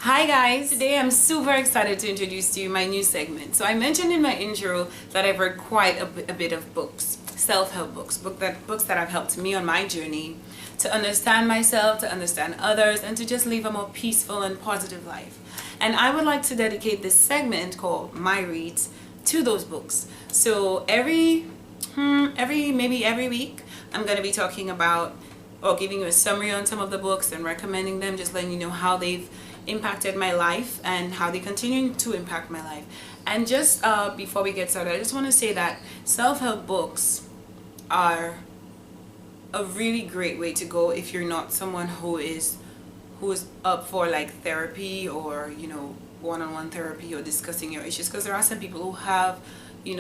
Hi guys, today I'm super excited to introduce to you my new segment. So I mentioned in my intro that I've read quite a bit of books, self-help books, books that have helped me on my journey to understand myself, to understand others, and to just live a more peaceful and positive life. And I would like to dedicate this segment called My Reads to those books. So maybe every week I'm going to be talking about or giving you a summary on some of the books and recommending them, just letting you know how they've impacted my life and how they continue to impact my life. And just before we get started, I just want to say that self-help books are a really great way to go if you're not someone who is up for like therapy or one-on-one therapy or discussing your issues, because there are some people who have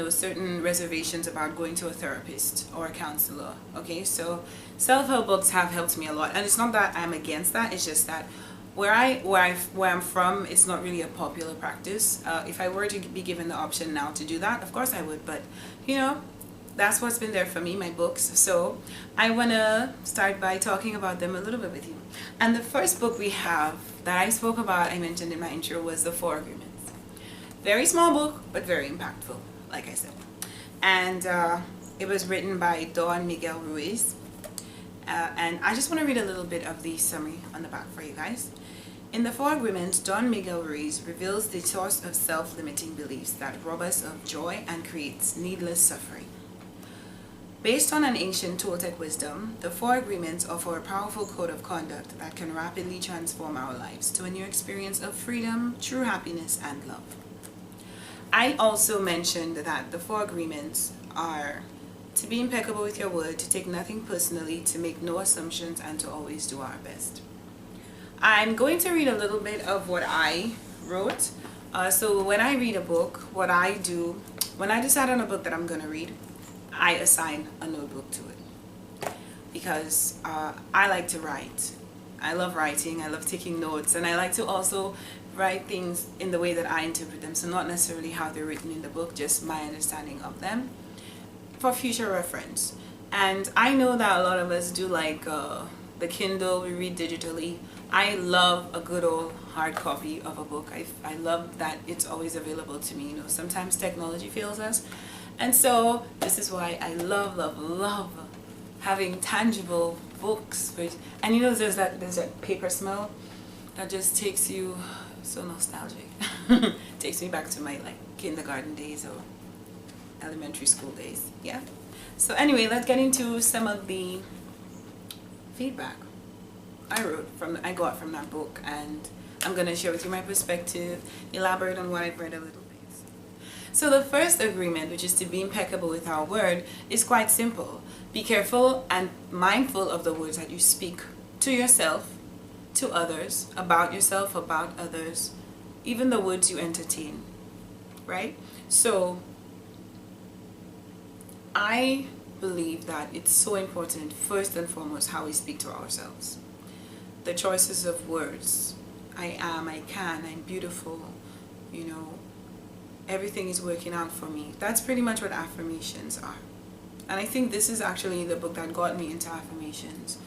certain reservations about going to a therapist or a counselor. Okay, so self-help books have helped me a lot, and it's not that I'm against that, it's just that where I'm from, it's not really a popular practice. If I were to be given the option now to do that, of course I would, but that's what's been there for me, my books. So I want to start by talking about them a little bit with you. And the first book we have that I mentioned in my intro, was The Four Agreements. Very small book, but very impactful, like I said. And it was written by Don Miguel Ruiz. And I just want to read a little bit of the summary on the back for you guys. In The Four Agreements, Don Miguel Ruiz reveals the source of self-limiting beliefs that rob us of joy and creates needless suffering. Based on an ancient Toltec wisdom, the Four Agreements offer a powerful code of conduct that can rapidly transform our lives to a new experience of freedom, true happiness, and love. I also mentioned that the Four Agreements are to be impeccable with your word, to take nothing personally, to make no assumptions, and to always do our best. I'm going to read a little bit of what I wrote. So when I read a book, what I do, when I decide on a book that I'm going to read, I assign a notebook to it. Because I like to write. I love writing, I love taking notes, and I like to also write things in the way that I interpret them. So not necessarily how they're written in the book, just my understanding of them, for future reference. And I know that a lot of us do like the Kindle, we read digitally. I love a good old hard copy of a book. I love that it's always available to me. Sometimes technology fails us, and so this is why I love having tangible books. And there's that paper smell that just takes you so nostalgic. Takes me back to my kindergarten days or elementary school days. Yeah. So anyway, let's get into some of the feedback I got from that book, and I'm gonna share with you my perspective, elaborate on what I've read a little bit. So the first agreement, which is to be impeccable with our word, is quite simple. Be careful and mindful of the words that you speak to yourself, to others, about yourself, about others, even the words you entertain, right? So I believe that it's so important, first and foremost, how we speak to ourselves. The choices of words. I am, I can, I'm beautiful, everything is working out for me. That's pretty much what affirmations are. And I think this is actually the book that got me into affirmations.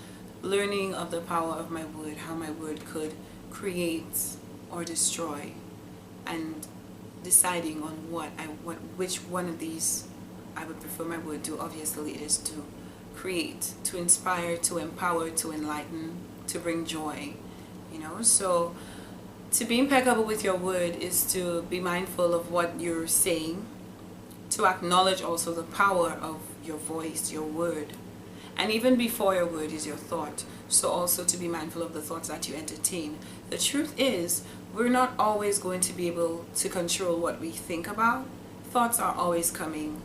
Learning of the power of my word, how my word could create or destroy, and deciding on which one of these I would prefer my word to. Obviously it is to create, to inspire, to empower, to enlighten, to bring joy, So to be impeccable with your word is to be mindful of what you're saying, to acknowledge also the power of your voice, your word. And even before your word is your thought. So also to be mindful of the thoughts that you entertain. The truth is, we're not always going to be able to control what we think about. Thoughts are always coming.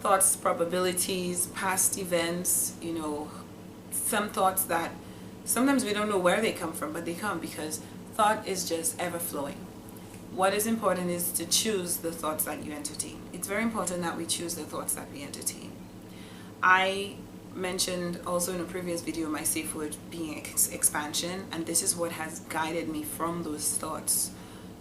Thoughts, probabilities, past events, some thoughts that sometimes we don't know where they come from, but they come because thought is just ever flowing. What is important is to choose the thoughts that you entertain. It's very important that we choose the thoughts that we entertain. I mentioned also in a previous video my safe word being expansion, and this is what has guided me from those thoughts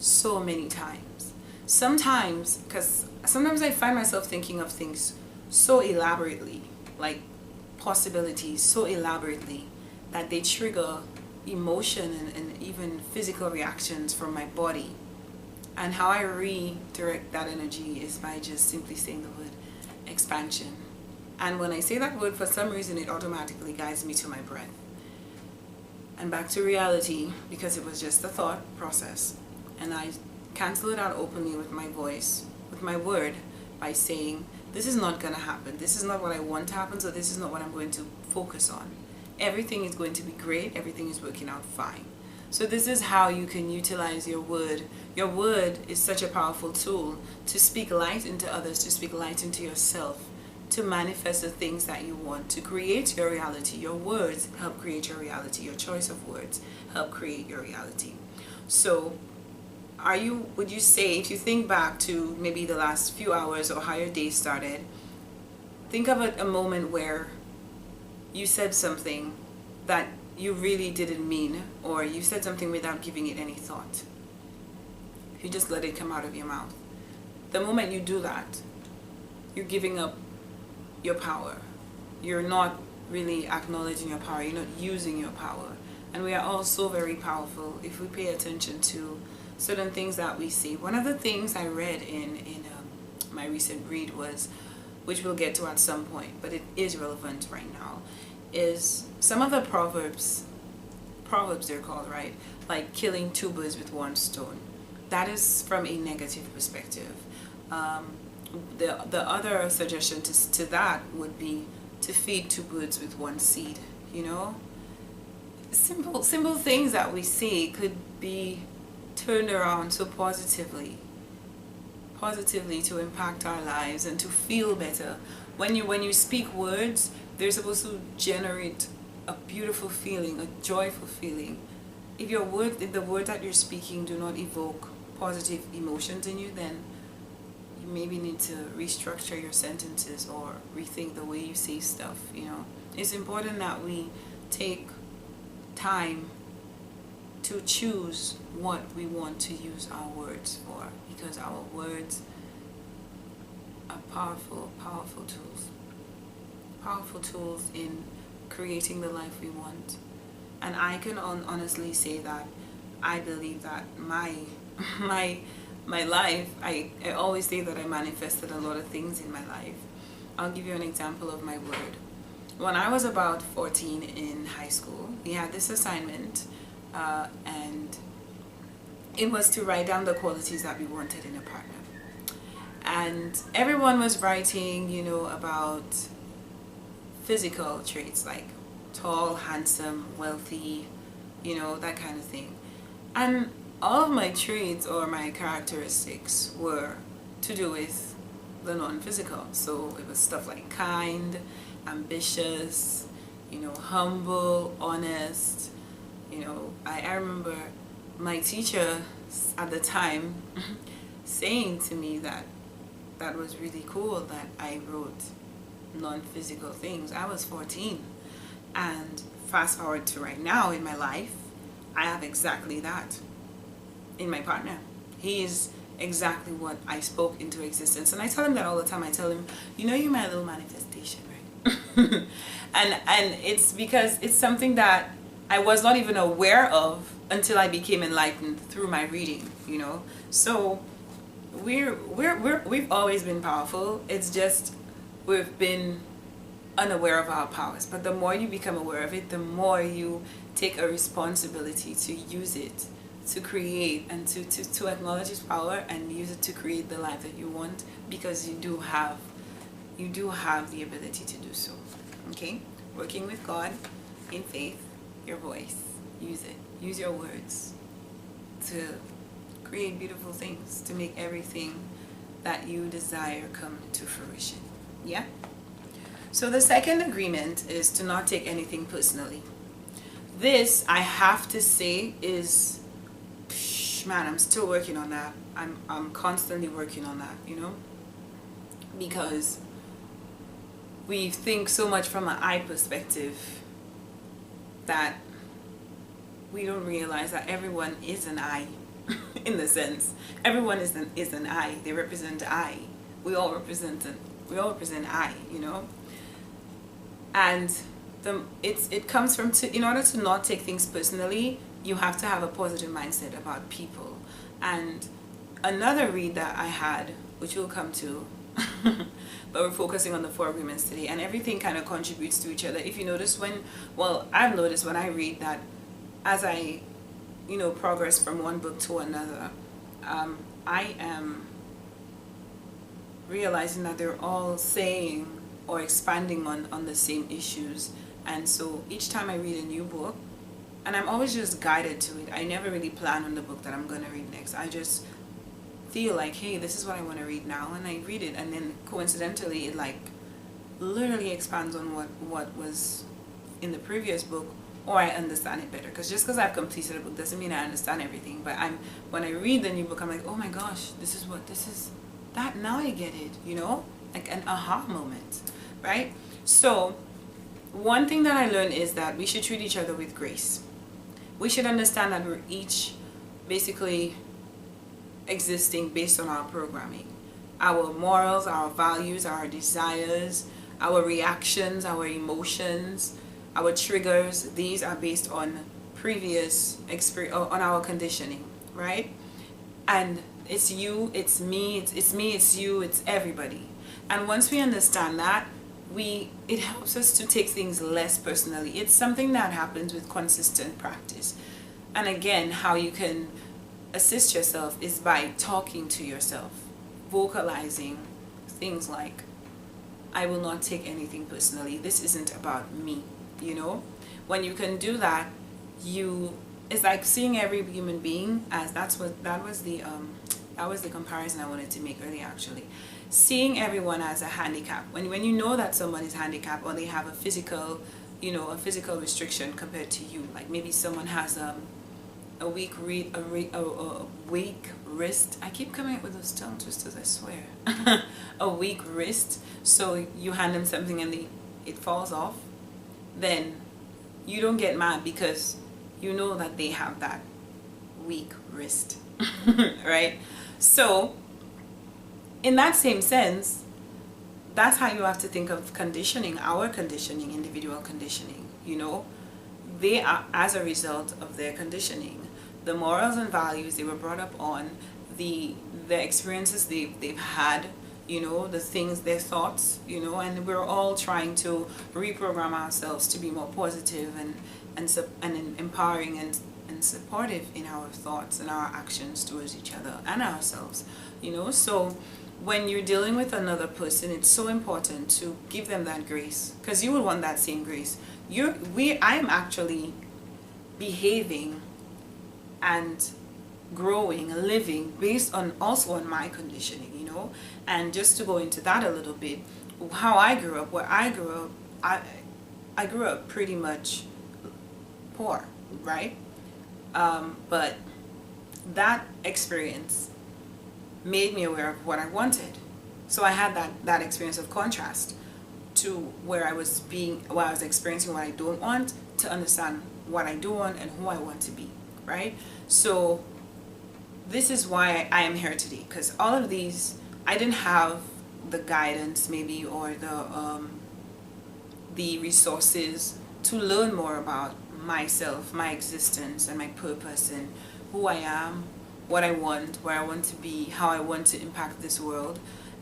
so many times. Sometimes I find myself thinking of things so elaborately, like possibilities so elaborately, that they trigger emotion and even physical reactions from my body. And how I redirect that energy is by just simply saying the word expansion. And when I say that word, for some reason, it automatically guides me to my breath and back to reality, because it was just a thought process. And I cancel it out openly with my voice, with my word, by saying, this is not going to happen. This is not what I want to happen, so this is not what I'm going to focus on. Everything is going to be great. Everything is working out fine. So this is how you can utilize your word. Your word is such a powerful tool to speak light into others, to speak light into yourself, to manifest the things that you want, to create your reality. Your words help create your reality. Your choice of words help create your reality. So would you say, if you think back to maybe the last few hours or how your day started, think of a moment where you said something that you really didn't mean, or you said something without giving it any thought. You just let it come out of your mouth. The moment you do that, you're giving up your power. You're not really acknowledging your power. You're not using your power. And we are all so very powerful if we pay attention to certain things that we see. One of the things I read in my recent read was, which we'll get to at some point, but it is relevant right now, is some of the proverbs they're called, right? Like killing two birds with one stone. That is from a negative perspective. The other suggestion to that would be to feed two birds with one seed. You know, simple things that we see could be turned around so positively to impact our lives and to feel better. When you speak words, they're supposed to generate a beautiful feeling, a joyful feeling. If the words that you're speaking do not evoke positive emotions in you, then you maybe need to restructure your sentences or rethink the way you say stuff. You know, it's important that we take time to choose what we want to use our words for, because our words are powerful tools in creating the life we want. And I can honestly say that I believe that my life, I always say that I manifested a lot of things in my life. I'll give you an example of my word. When I was about 14 in high school, we had this assignment, and it was to write down the qualities that we wanted in a partner. And everyone was writing, you know, about physical traits like tall, handsome, wealthy, you know, that kind of thing. And all of my traits or my characteristics were to do with the non-physical. So it was stuff like kind, ambitious, you know, humble, honest. You know, I remember my teacher at the time saying to me that was really cool that I wrote non-physical things. I was 14, and fast forward to right now in my life, I have exactly that in my partner. He is exactly what I spoke into existence, and I tell him that all the time. I tell him, you know, you're my little manifestation, right? and it's because it's something that I was not even aware of until I became enlightened through my reading, you know. So we've always been powerful. It's just we've been unaware of our powers. But the more you become aware of it, the more you take a responsibility to use it, to create, and to acknowledge its power and use it to create the life that you want, because you do have the ability to do so. Okay? Working with God in faith, your voice, use it. Use your words to create beautiful things, to make everything that you desire come to fruition. Yeah? So the second agreement is to not take anything personally. This, I have to say, is, man, I'm still working on that. I'm constantly working on that, you know? Because we think so much from an I perspective that we don't realize that everyone is an I. In the sense, everyone is an I. They represent I. We all represent I, you know. And it comes from in order to not take things personally, you have to have a positive mindset about people. And another read that I had, which we'll come to, but we're focusing on the four agreements today, and everything kind of contributes to each other. If you notice I've noticed when I read that, as I, progress from one book to another, I am realizing that they're all saying or expanding on the same issues. And so each time I read a new book, and I'm always just guided to it. I never really plan on the book that I'm going to read next. I just feel like, hey, this is what I want to read now, and I read it, and then coincidentally it like literally expands on what was in the previous book, or I understand it better. Because just because I've completed a book doesn't mean I understand everything. But when I read the new book, I'm like, oh my gosh, this is that, now I get it, like an aha moment, right? So one thing that I learned is that we should treat each other with grace. We should understand that we're each basically existing based on our programming, our morals, our values, our desires, our reactions, our emotions, our triggers. These are based on previous experience, on our conditioning, right? And it's you, it's me, it's me, it's you, it's everybody. And once we understand that, it helps us to take things less personally. It's something that happens with consistent practice. And again, how you can assist yourself is by talking to yourself, vocalizing things like, I will not take anything personally. This isn't about me, When you can do that, it's like seeing every human being as that was the comparison I wanted to make earlier, actually. Seeing everyone as a handicap. When you know that someone is handicapped, or they have a physical restriction compared to you, like maybe someone has a weak wrist. I keep coming up with those tongue twisters, I swear. A weak wrist. So you hand them something and it falls off. Then you don't get mad because you know that they have that weak wrist, right? So in that same sense, that's how you have to think of conditioning, our conditioning, individual conditioning, They are as a result of their conditioning. The morals and values they were brought up on, the experiences they've had, the things, their thoughts, and we're all trying to reprogram ourselves to be more positive and empowering and supportive in our thoughts and our actions towards each other and ourselves, So when you're dealing with another person, it's so important to give them that grace, because you would want that same grace. I am actually behaving and growing, living based on my conditioning, And just to go into that a little bit, how I grew up, where I grew up, I grew up pretty much poor, right? But that experience made me aware of what I wanted. So I had that experience of contrast to where I was experiencing what I don't want, to understand what I do want and who I want to be, right? So this is why I am here today, because all of these, I didn't have the guidance maybe, or the resources to learn more about myself, my existence, and my purpose, and who I am, what I want, where I want to be, how I want to impact this world.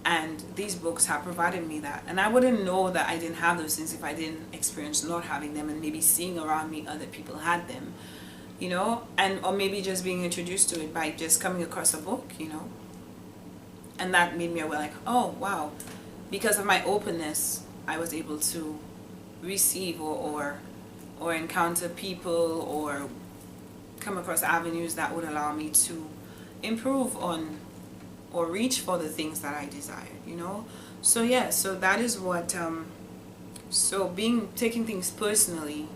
And these books have provided me that. And I wouldn't know that I didn't have those things if I didn't experience not having them, and maybe seeing around me other people had them, or maybe just being introduced to it by just coming across a book, And that made me aware, like, oh, wow. Because of my openness, I was able to receive or encounter people, or come across avenues that would allow me to improve on or reach for the things that I desired, So yeah, so that is what, taking things personally,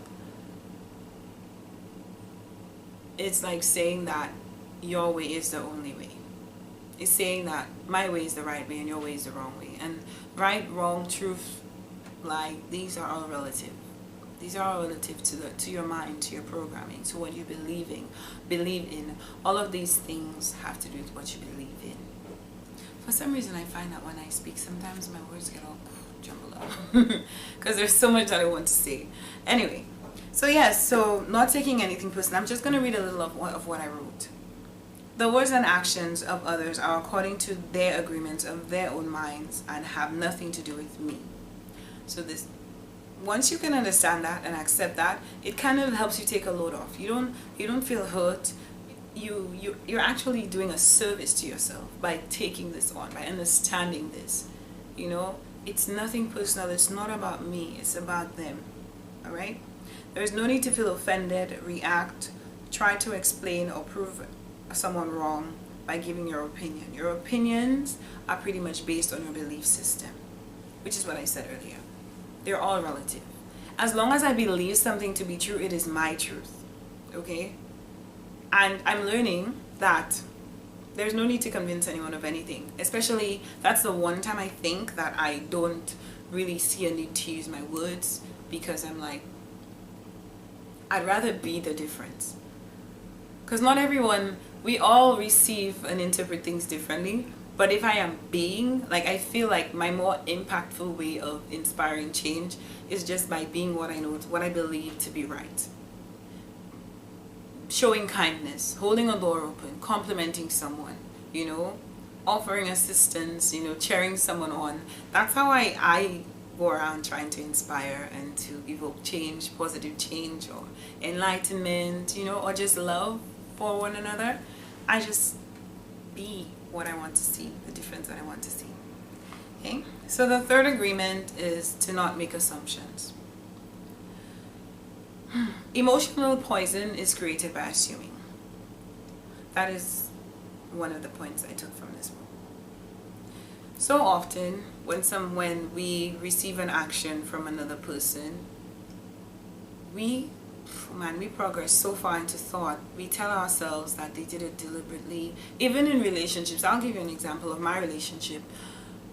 it's like saying that your way is the only way. It's saying that my way is the right way and your way is the wrong way. And right, wrong, truth, lie, these are all relative. These are all relative to your mind, to your programming, to what you believe in. All of these things have to do with what you believe in. For some reason, I find that when I speak, sometimes my words get all jumble up because there's so much that I want to say. Anyway, so yes, so not taking anything personal. I'm just going to read a little of what I wrote. The words and actions of others are according to their agreements of their own minds and have nothing to do with me. So this, once you can understand that and accept that, it kind of helps you take a load off. You don't feel hurt. You're actually doing a service to yourself by taking this on, by understanding this. You know, it's nothing personal. It's not about me. It's about them. All right? There's no need to feel offended, react, try to explain or prove someone wrong by giving your opinion. Your opinions are pretty much based on your belief system, which is what I said earlier. They're all relative. As long as I believe something to be true, it is my truth. Okay? And I'm learning that there's no need to convince anyone of anything. Especially, that's the one time I think that I don't really see a need to use my words, because I'm like, I'd rather be the difference. Because not everyone, we all receive and interpret things differently. But if I am being, like, I feel like my more impactful way of inspiring change is just by being what I know, what I believe to be right. Showing kindness, holding a door open, complimenting someone, you know, offering assistance, you know, cheering someone on. That's how I go around trying to inspire and to evoke change, positive change or enlightenment, you know, or just love for one another. I just be what I want to see, the difference that I want to see. Okay, so the third agreement is to not make assumptions. Emotional poison is created by assuming. That is one of the points I took from this book. So often when we receive an action from another person, we progress so far into thought. We tell ourselves that they did it deliberately. Even in relationships, I'll give you an example of my relationship.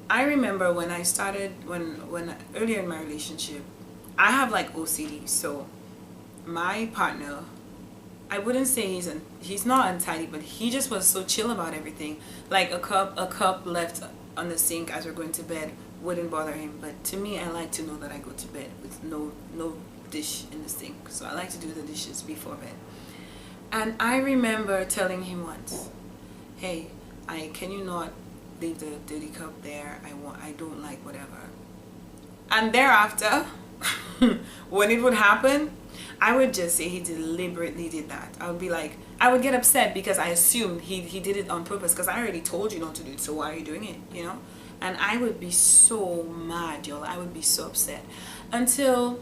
I remember when I started, when earlier in my relationship, I have like OCD. So my partner, I wouldn't say he's not untidy, but he just was so chill about everything. Like a cup left on the sink as we're going to bed wouldn't bother him. But to me, I like to know that I go to bed with no dish in the sink. So I like to do the dishes before bed. And I remember telling him once, hey, can you not leave the dirty cup there? I don't like whatever. And thereafter, when it would happen, I would just say he deliberately did that. I would be like, I would get upset because I assumed he did it on purpose, because I already told you not to do it, so why are you doing it, you know? And I would be so mad, y'all. I would be so upset. Until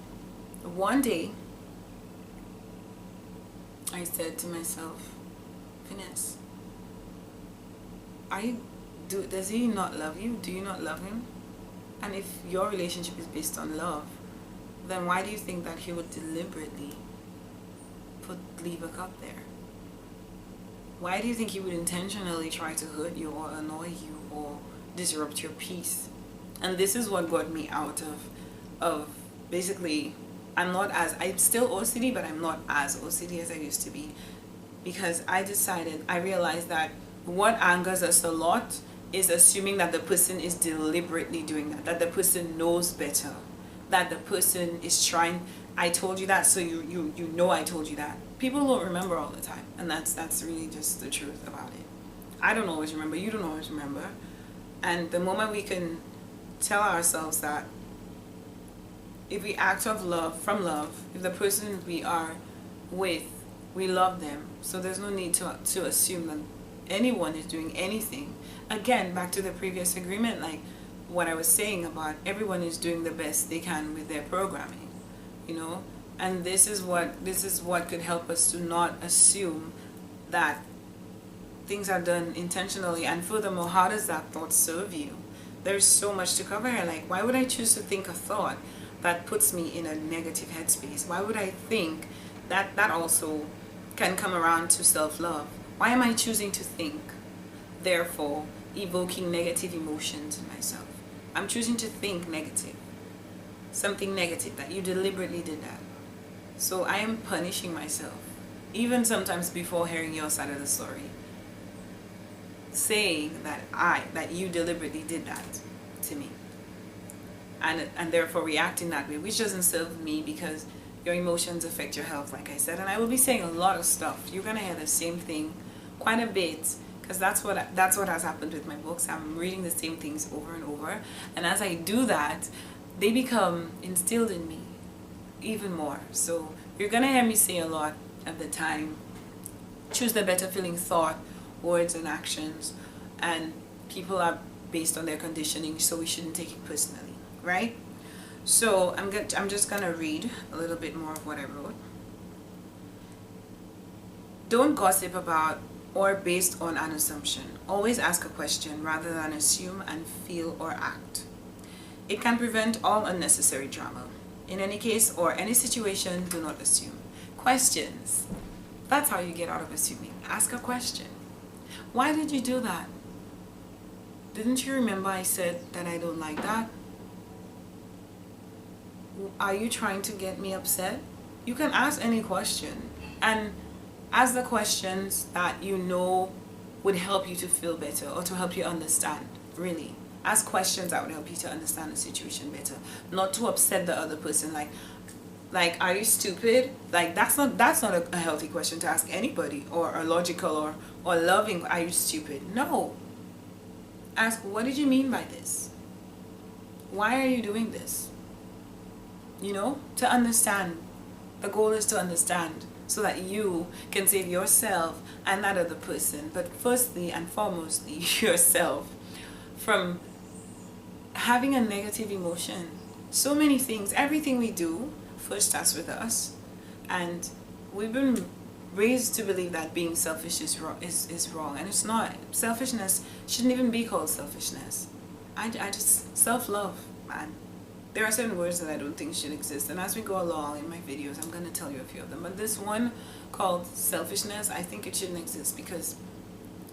one day, I said to myself, Finesse, does he not love you? Do you not love him? And if your relationship is based on love, then why do you think that he would deliberately leave a cup there? Why do you think he would intentionally try to hurt you or annoy you or disrupt your peace? And this is what got me out of basically, I'm still OCD, but I'm not as OCD as I used to be, because I realized that what angers us a lot is assuming that the person is deliberately doing that the person knows better, that the person is trying, I told you that, so you know I told you that. People don't remember all the time, and that's really just the truth about it. I don't always remember, you don't always remember. And the moment we can tell ourselves that if we act from love, if the person we are with, we love them, so there's no need to assume that anyone is doing anything. Again, back to the previous agreement, like what I was saying about everyone is doing the best they can with their programming, you know. And this is what could help us to not assume that things are done intentionally. And furthermore, how does that thought serve you? There's so much to cover here. Like, why would I choose to think a thought that puts me in a negative headspace? Why would I think that also can come around to self-love? Why am I choosing to think, therefore evoking negative emotions in myself? I'm choosing to think negative, something negative, that you deliberately did that. So I am punishing myself, even sometimes before hearing your side of the story, saying that you deliberately did that to me. and therefore reacting that way, which doesn't serve me, because your emotions affect your health, like I said. And I will be saying a lot of stuff. You're gonna hear the same thing quite a bit, because that's what has happened with my books. I'm reading the same things over and over, and as I do that, they become instilled in me even more. So you're gonna hear me say a lot of the time, choose the better feeling thought, words, and actions. And people are based on their conditioning, so we shouldn't take it personally, right? So I'm just gonna read a little bit more of what I wrote. Don't gossip about or based on an assumption. Always ask a question rather than assume and feel or act. It can prevent all unnecessary drama. In any case or any situation, do not assume. Questions. That's how you get out of assuming. Ask a question. Why did you do that? Didn't you remember I said that I don't like that? Are you trying to get me upset? You can ask any question, and ask the questions that you know would help you to feel better or to help you understand. Really, ask questions that would help you to understand the situation better, not to upset the other person. Like, are you stupid? Like, that's not a healthy question to ask anybody, or a logical or loving. Are you stupid? No. Ask, what did you mean by this? Why are you doing this? You know, to understand. The goal is to understand, so that you can save yourself and that other person, but firstly and foremostly yourself, from having a negative emotion. So many things, everything we do first starts with us, and we've been raised to believe that being selfish is wrong, and it's not. Selfishness shouldn't even be called selfishness. I just self-love, man. There are certain words that I don't think should exist, and as we go along in my videos, I'm going to tell you a few of them. But this one called selfishness, I think it shouldn't exist, because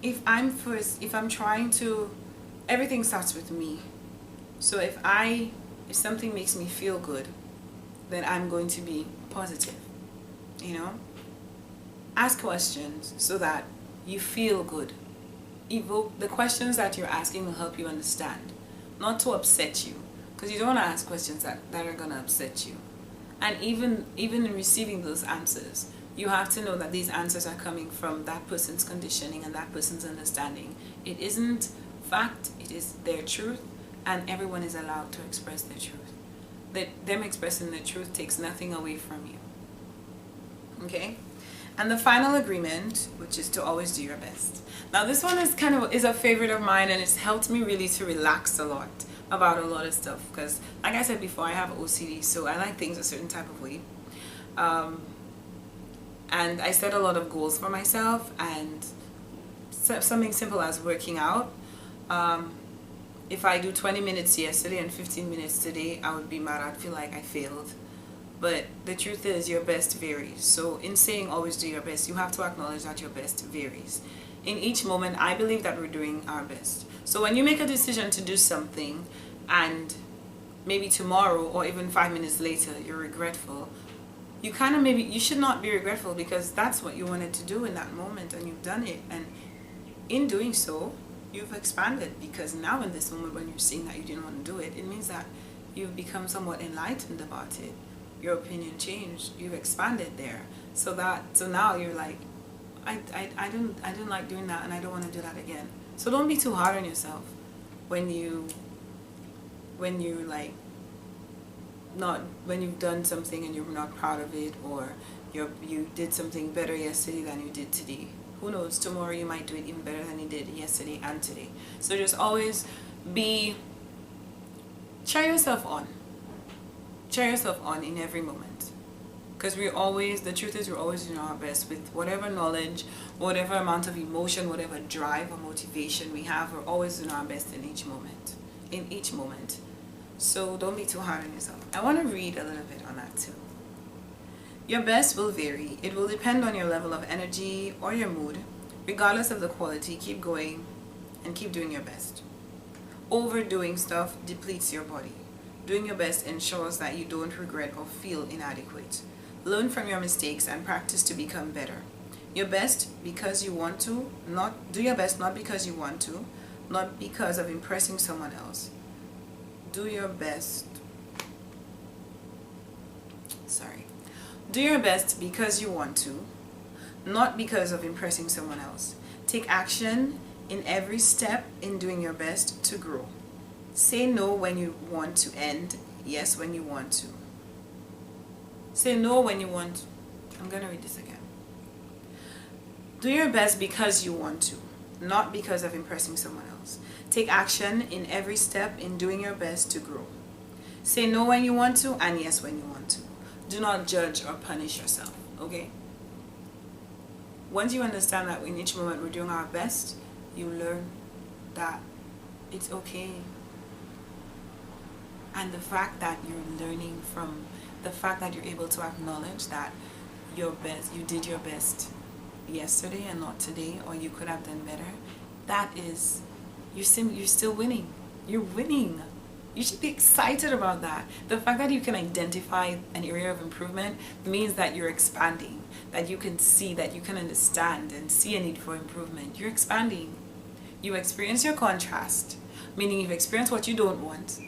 if I'm trying to, everything starts with me. So if something makes me feel good, then I'm going to be positive, you know? Ask questions so that you feel good. Evoke the questions that you're asking will help you understand, not to upset you. Because you don't want to ask questions that are going to upset you. And even in receiving those answers, you have to know that these answers are coming from that person's conditioning and that person's understanding. It isn't fact, it is their truth, and everyone is allowed to express their truth. Them expressing the truth takes nothing away from you. Okay? And the final agreement, which is to always do your best. Now this one is a favorite of mine, and it's helped me really to relax a lot about a lot of stuff, because like I said before, I have OCD, so I like things a certain type of way, and I set a lot of goals for myself, and something simple as working out. If I do 20 minutes yesterday and 15 minutes today, I would be mad. I'd feel like I failed. But the truth is, your best varies. So in saying always do your best, you have to acknowledge that your best varies. In each moment, I believe that we're doing our best. So when you make a decision to do something, and maybe tomorrow or even 5 minutes later you're regretful, you should not be regretful, because that's what you wanted to do in that moment, and you've done it. And in doing so, you've expanded, because now in this moment when you're seeing that you didn't want to do it, it means that you've become somewhat enlightened about it. Your opinion changed. You've expanded there. So now you're like, I didn't like doing that, and I don't want to do that again. So don't be too hard on yourself when you've done something and you're not proud of it, or you did something better yesterday than you did today. Who knows, tomorrow you might do it even better than you did yesterday and today. So just always cheer yourself on. Cheer yourself on in every moment. Because the truth is, we're always doing our best with whatever knowledge, whatever amount of emotion, whatever drive or motivation we have. We're always doing our best in each moment. So don't be too hard on yourself. I want to read a little bit on that too. Your best will vary. It will depend on your level of energy or your mood. Regardless of the quality, keep going and keep doing your best. Overdoing stuff depletes your body. Doing your best ensures that you don't regret or feel inadequate. Learn from your mistakes and practice to become better. Your best because you want to, do your best not because you want to, not because of impressing someone else. Do your best Sorry. Do your best because you want to, not because of impressing someone else. Take action in every step in doing your best to grow. Say no when you want to end, yes when you want to. Say no when you want. I'm going to read this again. Do your best because you want to, not because of impressing someone else. Take action in every step in doing your best to grow. Say no when you want to and yes when you want to. Do not judge or punish yourself, okay? Once you understand that in each moment we're doing our best, you learn that it's okay. And the fact that you're learning from the fact that you're able to acknowledge that your best, you did your best yesterday and not today, or you could have done better, that is, you're still winning. You're winning. You should be excited about that. The fact that you can identify an area of improvement means that you're expanding, that you can see, that you can understand and see a need for improvement. You're expanding. You experience your contrast, meaning you've experienced what you don't want,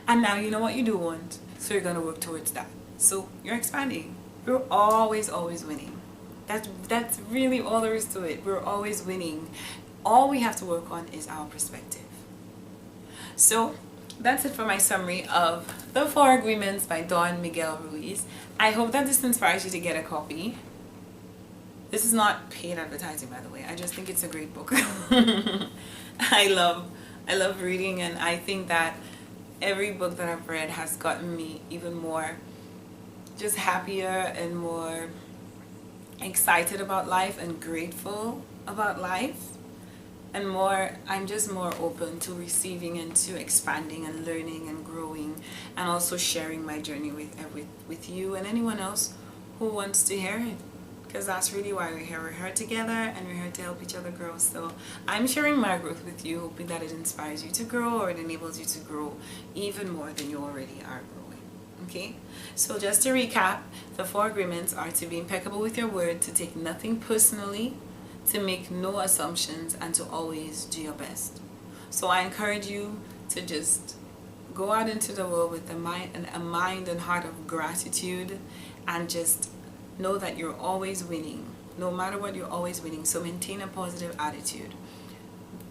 and now you know what you do want, so you're going to work towards that. So you're expanding. We're always winning. That's really all there is to it. We're always winning. All we have to work on is our perspective. So that's it for my summary of The 4 Agreements by Don Miguel Ruiz. I hope that this inspires you to get a copy. This is not paid advertising, by the way. I just think it's a great book. I love reading, and I think that every book that I've read has gotten me even more just happier and more excited about life and grateful about life. And I'm just more open to receiving and to expanding and learning and growing, and also sharing my journey with you and anyone else who wants to hear it. Because that's really why we're here. We're here together and we're here to help each other grow. So I'm sharing my growth with you, hoping that it inspires you to grow, or it enables you to grow even more than you already are growing. Okay? So just to recap, the 4 agreements are to be impeccable with your word, to take nothing personally, to make no assumptions, and to always do your best. So I encourage you to just go out into the world with a mind and heart of gratitude, and just know that you're always winning. No matter what, you're always winning. So maintain a positive attitude.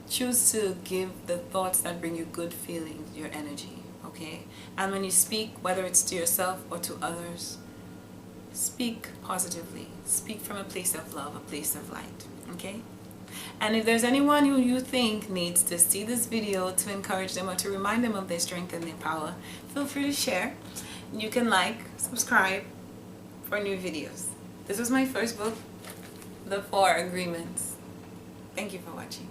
Choose to give the thoughts that bring you good feelings your energy, okay? And when you speak, whether it's to yourself or to others, speak positively. Speak from a place of love, a place of light. Okay? And if there's anyone who you think needs to see this video to encourage them or to remind them of their strength and their power, feel free to share. You can like, subscribe for new videos. This was my first book, The 4 Agreements. Thank you for watching.